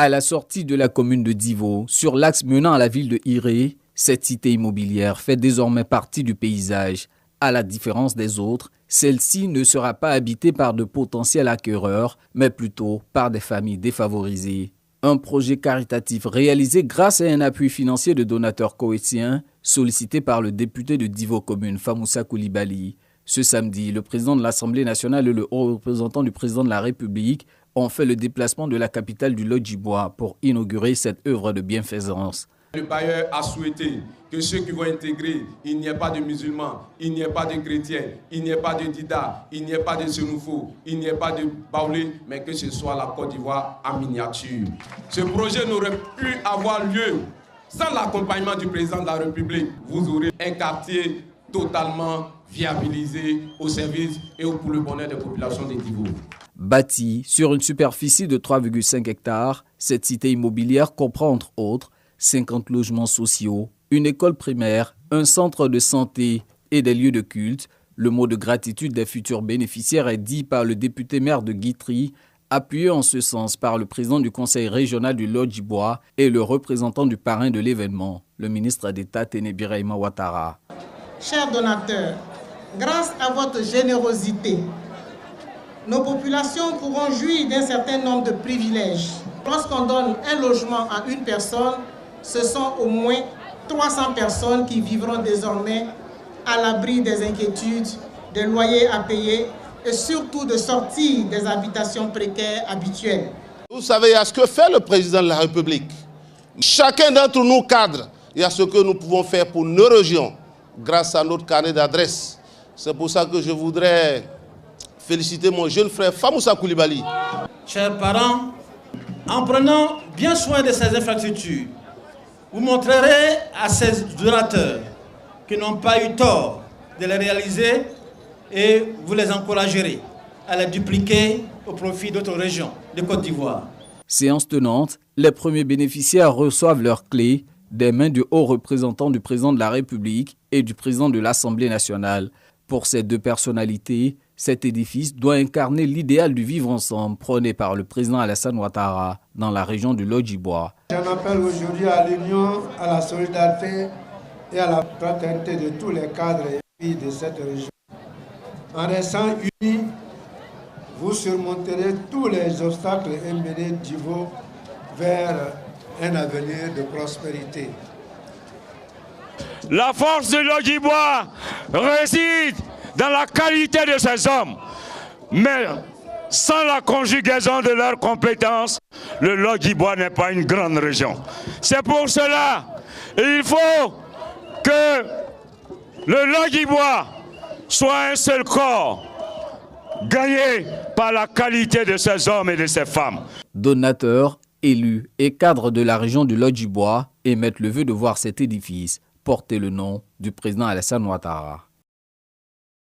À la sortie de la commune de Divo, sur l'axe menant à la ville de Iré, cette cité immobilière fait désormais partie du paysage. À la différence des autres, celle-ci ne sera pas habitée par de potentiels acquéreurs, mais plutôt par des familles défavorisées. Un projet caritatif réalisé grâce à un appui financier de donateurs koweïtiens, sollicité par le député de Divo Commune, Famoussa Koulibaly. Ce samedi, le président de l'Assemblée nationale et le haut représentant du président de la République ont fait le déplacement de la capitale du Lodjibois pour inaugurer cette œuvre de bienfaisance. Le bailleur a souhaité que ceux qui vont intégrer, il n'y ait pas de musulmans, il n'y ait pas de chrétiens, il n'y ait pas de Dida, il n'y ait pas de Senoufo, il n'y ait pas de Baoulé, mais que ce soit la Côte d'Ivoire en miniature. Ce projet n'aurait pu avoir lieu sans l'accompagnement du président de la République. Vous aurez un quartier totalement viabilisé au service et pour le bonheur des populations de Divo. Bâtie sur une superficie de 3,5 hectares, cette cité immobilière comprend entre autres 50 logements sociaux, une école primaire, un centre de santé et des lieux de culte. Le mot de gratitude des futurs bénéficiaires est dit par le député maire de Guitry, appuyé en ce sens par le président du conseil régional du Lodjibois et le représentant du parrain de l'événement, le ministre d'État Téné Birahima Ouattara. Chers donateurs, grâce à votre générosité, nos populations pourront jouir d'un certain nombre de privilèges. Lorsqu'on donne un logement à une personne, ce sont au moins 300 personnes qui vivront désormais à l'abri des inquiétudes, des loyers à payer et surtout de sortir des habitations précaires habituelles. Vous savez, il y a ce que fait le président de la République. Chacun d'entre nous cadre, il y a ce que nous pouvons faire pour nos régions grâce à notre carnet d'adresses. C'est pour ça que je voudrais féliciter mon jeune frère Famoussa Koulibaly. Chers parents, en prenant bien soin de ces infrastructures, vous montrerez à ces donateurs qui n'ont pas eu tort de les réaliser et vous les encouragerez à les dupliquer au profit d'autres régions de Côte d'Ivoire. Séance tenante, les premiers bénéficiaires reçoivent leurs clés des mains du haut représentant du président de la République et du président de l'Assemblée nationale. Pour ces deux personnalités, cet édifice doit incarner l'idéal du vivre ensemble prôné par le président Alassane Ouattara dans la région du Lodjibois. J'en appelle aujourd'hui à l'union, à la solidarité et à la fraternité de tous les cadres et filles de cette région. En restant unis, vous surmonterez tous les obstacles et mènerez Divo vers un avenir de prospérité. La force de Lodjibois réside dans la qualité de ces hommes. Mais sans la conjugaison de leurs compétences, le Lodjibois n'est pas une grande région. C'est pour cela qu'il faut que le Lodjibois soit un seul corps, gagné par la qualité de ces hommes et de ces femmes. Donateurs, élus et cadres de la région du Lodjibois émettent le vœu de voir cet édifice porter le nom du président Alassane Ouattara.